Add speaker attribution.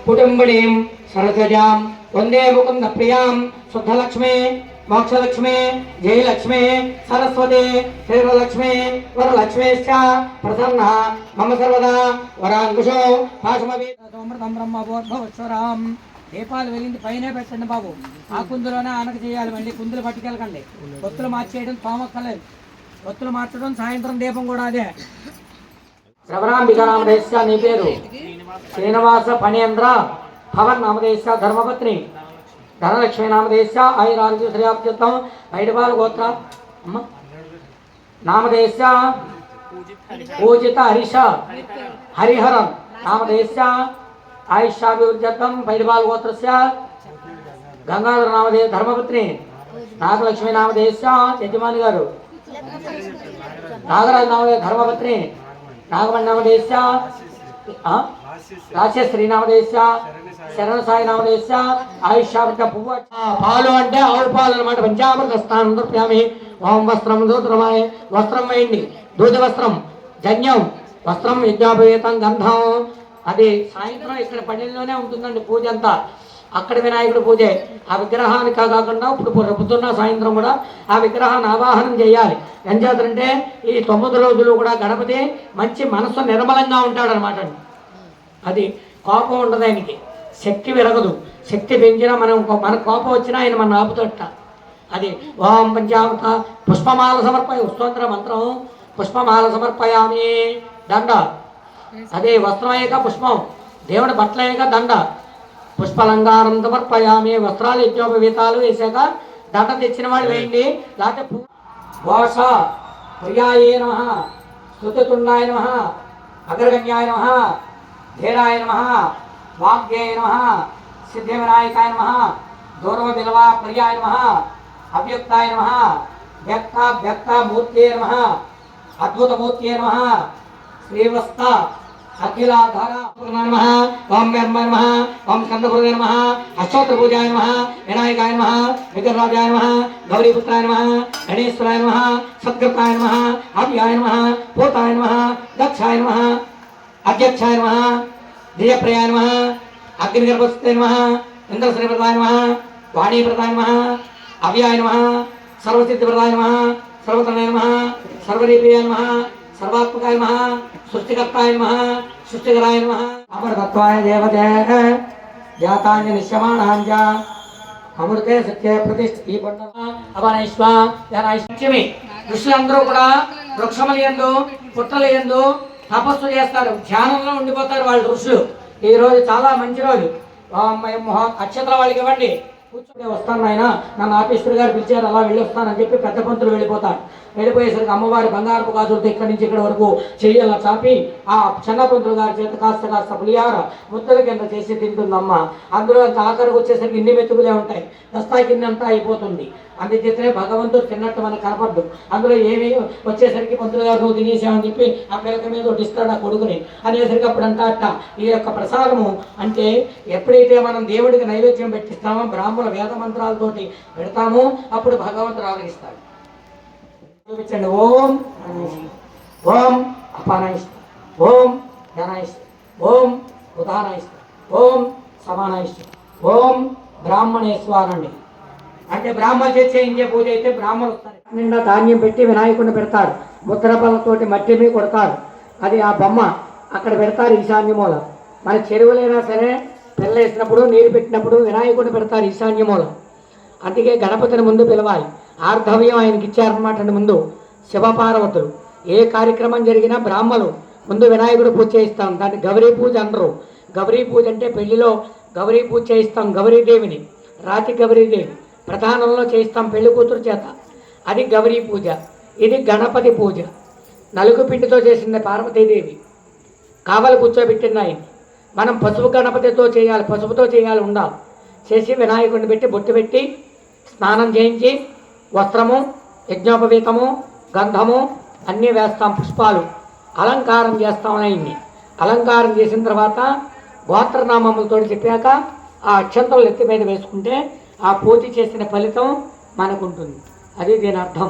Speaker 1: कुटुंबिणीं सरस्वजां वंदे मुकुंद प्रियां शुद्धलक्ष्मी मोक्षलक्ष्मी जयलक्ष्मी सरस्वती श्रीलक्ष्मी वरलक्ष्मीश्च प्रसन्ना मम सर्वदा वरांकुशो भाषमवीतमृतं ब्रह्मभूर्भुवस्वरां దీపాలు వెలిగింది పైనే పెట్టండి బాబు. ఆ కుందులోనే ఆనక చేయాలి. మళ్ళీ కుందులు పట్టుకెళ్ళకండి. ఒత్తులు మార్చేయడం పామక్కలేదు. ఒత్తులు మార్చడం సాయంత్రం దీపం కూడా అదే. శ్రవణాంబిక నామదేశ నీ పేరు శ్రీనివాస ఫణేంద్ర భవన్ నామదేశ ధర్మపత్ని ధనలక్ష్మి నామదేశ ఆయురారోగ్య శ్రేయాప్త్యుత్తం బయటపాల గోత్ర అమ్మ నామదేశ పూజిత హరిష హరిహరం నామదేశ आयुष्याभिवृद्ध्यर्थं पैडबाल गोत्रस्य गंगाधर नामधेय धर्मपत्नी नागलक्ष्मी नामधेयस्य यजमानी गारु नागराज नामधेय धर्मपत्नी नागमणि नामधेयस्य राजश्री नामधेयस्य शरण साई नामधेयस्य आयुष्याभिवृद्ध्य पुव्व पालु अंटे आवु पालु अन्नमाट पंचामृत स्नानं दर्पयामि ओम वस्त्रं दूतरमाय वस्त्रं वेयंడి दूत वस्त्रं जन्यं वस्त्रं यज्ञोपवीतं गंधं అది సాయంత్రం ఇక్కడ పన్నెండులోనే ఉంటుందండి పూజ అంతా. అక్కడ వినాయకుడి పూజే. ఆ విగ్రహానికి కాకుండా ఇప్పుడు పొద్దున్న సాయంత్రం కూడా ఆ విగ్రహాన్ని ఆవాహనం చేయాలి. ఏం చేస్తారంటే ఈ 9 రోజులు కూడా గణపతి మంచి మనసు నిర్మలంగా ఉంటాడనమాట. అది కోపం ఉండదు ఆయనకి, శక్తి విరగదు. శక్తి పెంచినా మన కోపం వచ్చినా ఆయన మన ఆపుతట. అది ఓం పంచామృత పుష్పమాల సమర్పయ స్తోత్ర మంత్రం పుష్పమాల సమర్పయామి దండ. అదే వస్త్రమేక పుష్పం దేవుడి బట్టలేక దండ పుష్పలంగారం సమర్పయామి. వస్త్రాలు యజ్ఞోపవీతాలు వేసాక దండ తెచ్చిన వాళ్ళు వేయండి. లేకపోతే ఘోష ప్రియాయ నమః స్తుతితుండాయ నమః అగ్రగణ్యాయ నమః ధీరాయ నమః వాగ్యేయ నమః సిద్ధివినాయకాయ నమః దూర్వ బిలవ ప్రియాయ నమః అవ్యక్తాయ నమః వ్యక్త మూర్తియే నమః అద్భుత మూర్తియే నమః श्रीवस्त अखिलाधार नमः ओम ब्रह्म नमः ओम स्कंदपुरुषाय नमः अष्टोत्तर पूजाय नमः विनायकाय नमः विघ्नराजाय नमः गौरीपुत्राय नमः गणेश्वराय नमः सद्गताय नमः अव्याय नमः भूताय नमः दक्षाय नमः अध्यक्षाय नमः दिव्यप्रियाय नमः अग्निगर्भस्ते नमः इंद्रश्रीप्रदाय नमः वाणीप्रदाय नमः अव्याय नमः सर्वसिद्धिप्रदाय नमः सर्वतनय नमः सर्वरीप्रियाय नमः सर्वात्मकाय नमः सृष्टिकर्ताय नमः सृष्टिकराय नमः अमरतत्वाय देवते जातान्य निश्यमाणांज अमृते सत्ये प्रतिष्ठ ఈ పండుగ అవనైశ్వ జనైష్యమి. ఋషులందరూ కూడా వృక్షములందు పుట్టలందు తపస్సు చేస్తారు, ధ్యానంలో ఉండిపోతారు వాళ్ళు ఋషులు. ఈ రోజు చాలా మంచి రోజు. అక్షతల వాళ్ళకి ఇవ్వండి. కూర్చొని వస్తాను ఆయన నన్ను ఆఫీసర్ గారు పిలిచారు అలా వెళ్ళి వస్తానని చెప్పి పెద్ద పంతులు వెళ్ళిపోతాడు. వెళ్ళిపోయేసరికి అమ్మవారి బంగారపు గాజులతో ఇక్కడి నుంచి ఇక్కడ వరకు చెయ్యాల చాపి ఆ చిన్న పంతులు గారి చేత కాస్త పులిహార ముద్దల కింద చేసి తింటుందమ్మ. అందులో ఆఖరికి వచ్చేసరికి ఇన్ని మెతుకులే ఉంటాయి, దస్తా కింద అంతా అయిపోతుంది. అందుచేతనే భగవంతుడు తిన్నట్టు మనకు కనపడ్డు. అందులో ఏమి వచ్చేసరికి పంతులు గారు నువ్వు తినేసామని చెప్పి ఆ పిల్లక మీద ఒకటి ఇస్తాడు ఆ కొడుకుని అనేసరికి అప్పుడు అంతా అట్ట ఈ యొక్క ప్రసాదము అంటే ఎప్పుడైతే మనం దేవుడికి నైవేద్యం పెట్టిస్తామో బ్రాహ్మణ వేద మంత్రాలతోటి పెడతామో అప్పుడు భగవంతుడు ఆలగిస్తాడు. చూపించండి. ఓం ఓం అపానాయిష్ట ఓం ధనాయిష్ట ఓం ఉదానాయిష్ట ఓం సమానాయిష్ట ఓం బ్రాహ్మణేశ్వరండి. అంటే బ్రాహ్మణ చేయించే పూజ అయితే బ్రాహ్మణులు వస్తారు. నిండా ధాన్యం పెట్టి వినాయకుడిని పెడతారు. ముద్రపల్లతోటి మట్టి మీద కొడతారు. అది ఆ బొమ్మ అక్కడ పెడతారు ఈశాన్యమూల. మన చెరువులైనా సరే పిల్ల వేసినప్పుడు నీరు పెట్టినప్పుడు వినాయకుడిని పెడతారు ఈశాన్యమూల. అందుకే గణపతిని ముందు పిలవాలి. ఆర్ధవ్యం ఆయనకి ఇచ్చారనమాట. ముందు శివపార్వతులు ఏ కార్యక్రమం జరిగినా బ్రాహ్మణులు ముందు వినాయకుడు పూజ చేయిస్తాం. దాన్ని గౌరీ పూజ అనరు. గౌరీ పూజ అంటే పెళ్లిలో గౌరీ పూజ చేయిస్తాం. గౌరీదేవిని రాతి గౌరీదేవి ప్రధానంలో చేయిస్తాం పెళ్లి కూతురు చేత. అది గౌరీ పూజ. ఇది గణపతి పూజ. నలుగు పిండితో చేసింది పార్వతీదేవి. కావలి కూర్చోబెట్టింది ఆయన. మనం పసుపు గణపతితో చేయాలి, పసుపుతో చేయాలి ఉండాలి. చేసి వినాయకుడిని పెట్టి బొట్టు పెట్టి స్నానం చేయించి వస్త్రము యజ్ఞోపవీతము గంధము అన్నీ వేస్తాం, పుష్పాలు అలంకారం చేస్తాం. ఆయన్ని అలంకారం చేసిన తర్వాత గోత్రనామములతో చెప్పాక ఆ అక్షంతలు ఎత్తి మీద వేసుకుంటే ఆ పూజ చేసిన ఫలితం మనకుంటుంది. అది దీని అర్థం.